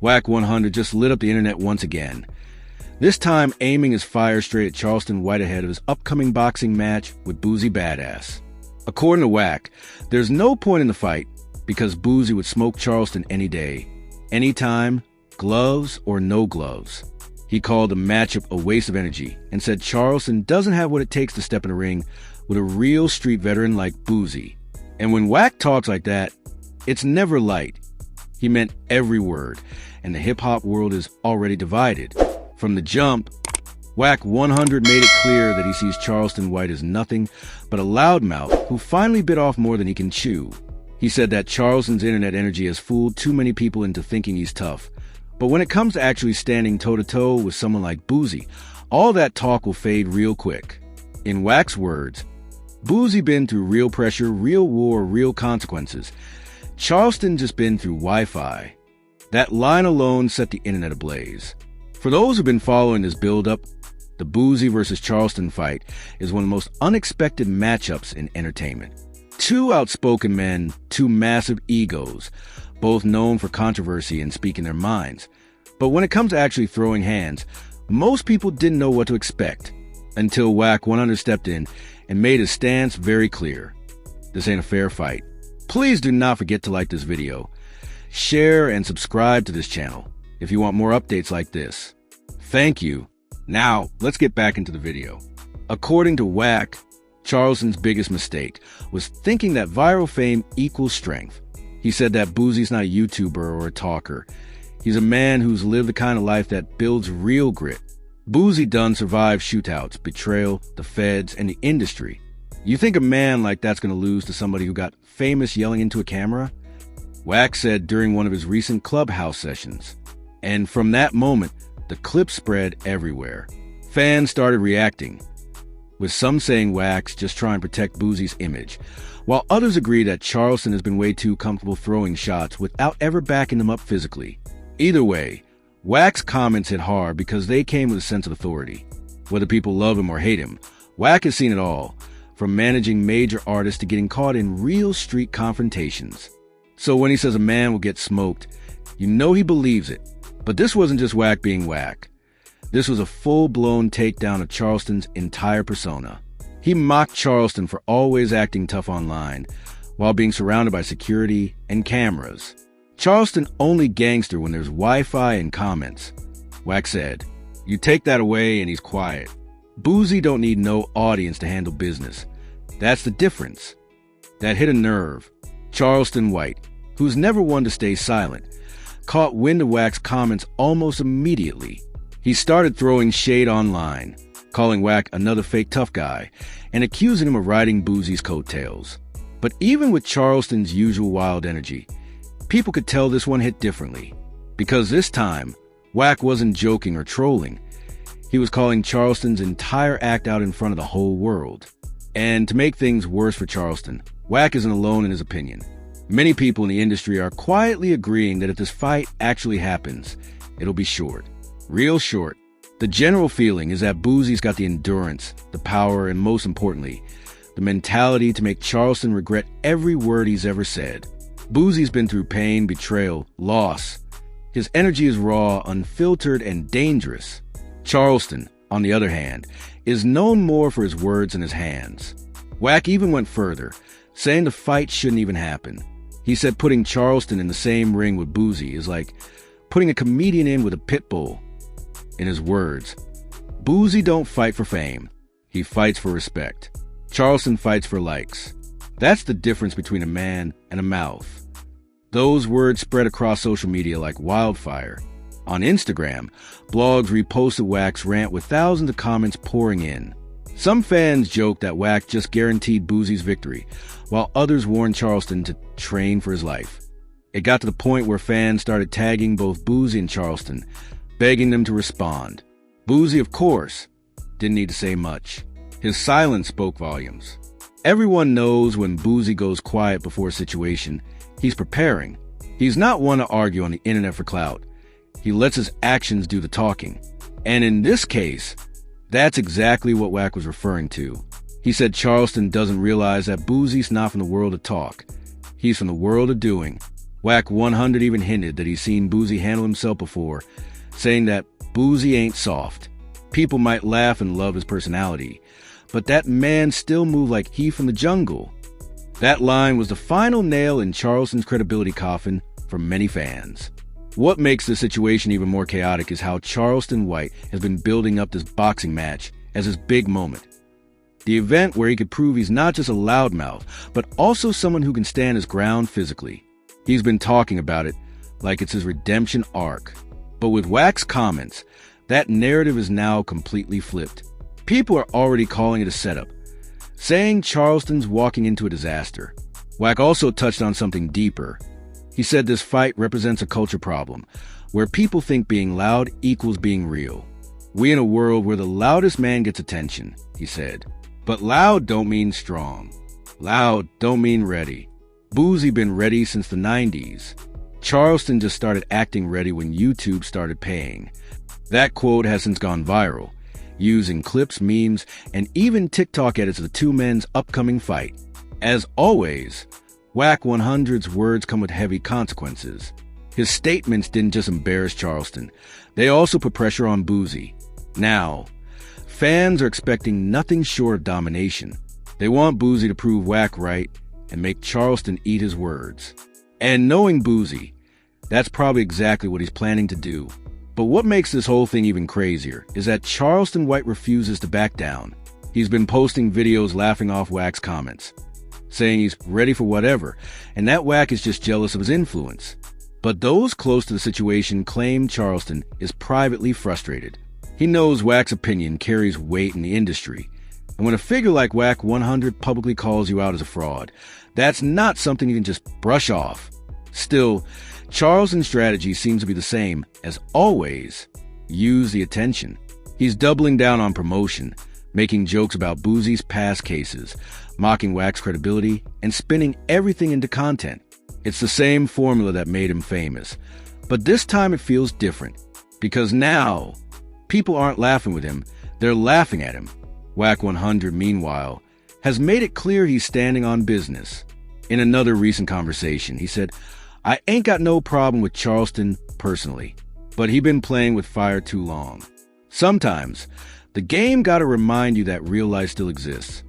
Wack 100 just lit up the internet once again, this time aiming his fire straight at Charleston White ahead of his upcoming boxing match with Boosie Badazz. According to Wack, there's no point in the fight because Boosie would smoke Charleston any day, anytime, gloves or no gloves. He called the matchup a waste of energy and said Charleston doesn't have what it takes to step in a ring with a real street veteran like Boosie. And when Wack talks like that, it's never light. He meant every word, and the hip-hop world is already divided. From the jump, Wack 100 made it clear that he sees Charleston White as nothing but a loudmouth who finally bit off more than he can chew. He said that Charleston's internet energy has fooled too many people into thinking he's tough. But when it comes to actually standing toe-to-toe with someone like Boosie, all that talk will fade real quick. In Wack's words, Boosie been through real pressure, real war, real consequences. Charleston just been through Wi-Fi. That line alone set the internet ablaze. For those who've been following this build-up, the Boosie versus Charleston fight is one of the most unexpected matchups in entertainment. Two outspoken men, two massive egos, both known for controversy and speaking their minds. But when it comes to actually throwing hands, most people didn't know what to expect until Wack 100 stepped in and made his stance very clear. This ain't a fair fight. Please do not forget to like this video, share and subscribe to this channel if you want more updates like this. Thank you. Now, let's get back into the video. According to Wack, Charleston's biggest mistake was thinking that viral fame equals strength. He said that Boosie's not a YouTuber or a talker. He's a man who's lived the kind of life that builds real grit. Boosie done survived shootouts, betrayal, the feds, and the industry. You think a man like that's going to lose to somebody who got famous yelling into a camera? Wack said during one of his recent Clubhouse sessions. And from that moment, the clip spread everywhere. Fans started reacting, with some saying Wack's just trying to protect Boosie's image, while others agree that Charleston has been way too comfortable throwing shots without ever backing them up physically. Either way, Wack's comments hit hard because they came with a sense of authority. Whether people love him or hate him, Wack has seen it all, from managing major artists to getting caught in real street confrontations. So when he says a man will get smoked, you know he believes it. But this wasn't just Wack being Wack. This was a full-blown takedown of Charleston's entire persona. He mocked Charleston for always acting tough online, while being surrounded by security and cameras. Charleston only gangster when there's Wi-Fi and comments. Wack said, "You take that away and he's quiet. Boosie don't need no audience to handle business. That's the difference." That hit a nerve. Charleston White, who's never one to stay silent, caught wind of Wack's comments almost immediately. He started throwing shade online, calling Wack another fake tough guy, and accusing him of riding Boosie's coattails. But even with Charleston's usual wild energy, people could tell this one hit differently. Because this time, Wack wasn't joking or trolling. He was calling Charleston's entire act out in front of the whole world. And to make things worse for Charleston, Wack isn't alone in his opinion. Many people in the industry are quietly agreeing that if this fight actually happens, it'll be short. Real short. The general feeling is that Boosie's got the endurance, the power, and most importantly, the mentality to make Charleston regret every word he's ever said. Boosie's been through pain, betrayal, loss. His energy is raw, unfiltered, and dangerous. Charleston, on the other hand, is known more for his words and his hands. Wack even went further, saying the fight shouldn't even happen. He said putting Charleston in the same ring with Boosie is like putting a comedian in with a pit bull. In his words, Boosie don't fight for fame. He fights for respect. Charleston fights for likes. That's the difference between a man and a mouth. Those words spread across social media like wildfire. On Instagram, blogs reposted Wack's rant with thousands of comments pouring in. Some fans joked that Wack just guaranteed Boosie's victory, while others warned Charleston to train for his life. It got to the point where fans started tagging both Boosie and Charleston, begging them to respond. Boosie, of course, didn't need to say much. His silence spoke volumes. Everyone knows when Boosie goes quiet before a situation, he's preparing. He's not one to argue on the internet for clout. He lets his actions do the talking. And in this case, that's exactly what Wack was referring to. He said Charleston doesn't realize that Boosie's not from the world of talk. He's from the world of doing. Wack 100 even hinted that he's seen Boosie handle himself before, saying that Boosie ain't soft. People might laugh and love his personality, but that man still moved like he from the jungle. That line was the final nail in Charleston's credibility coffin for many fans. What makes the situation even more chaotic is how Charleston White has been building up this boxing match as his big moment. The event where he could prove he's not just a loudmouth, but also someone who can stand his ground physically. He's been talking about it like it's his redemption arc. But with Wack's comments, that narrative is now completely flipped. People are already calling it a setup, saying Charleston's walking into a disaster. Wack also touched on something deeper. He said this fight represents a culture problem, where people think being loud equals being real. We in a world where the loudest man gets attention, he said. But loud don't mean strong. Loud don't mean ready. Boosie been ready since the 90s. Charleston just started acting ready when YouTube started paying. That quote has since gone viral, used in clips, memes, and even TikTok edits of the two men's upcoming fight. As always, Wack 100's words come with heavy consequences. His statements didn't just embarrass Charleston, they also put pressure on Boosie. Now, fans are expecting nothing short of domination. They want Boosie to prove Wack right and make Charleston eat his words. And knowing Boosie, that's probably exactly what he's planning to do. But what makes this whole thing even crazier is that Charleston White refuses to back down. He's been posting videos laughing off Wack's comments, saying he's ready for whatever, and that Wack is just jealous of his influence. But those close to the situation claim Charleston is privately frustrated. He knows Wack's opinion carries weight in the industry, and when a figure like Wack 100 publicly calls you out as a fraud, that's not something you can just brush off. Still, Charleston's strategy seems to be the same as always: use the attention. He's doubling down on promotion, making jokes about Boosie's past cases, mocking Wack's credibility, and spinning everything into content. It's the same formula that made him famous, but this time it feels different, because now people aren't laughing with him, they're laughing at him. Wack 100, meanwhile, has made it clear he's standing on business. In another recent conversation, he said, "I ain't got no problem with Charleston personally, but he been playing with fire too long. Sometimes, the game gotta remind you that real life still exists.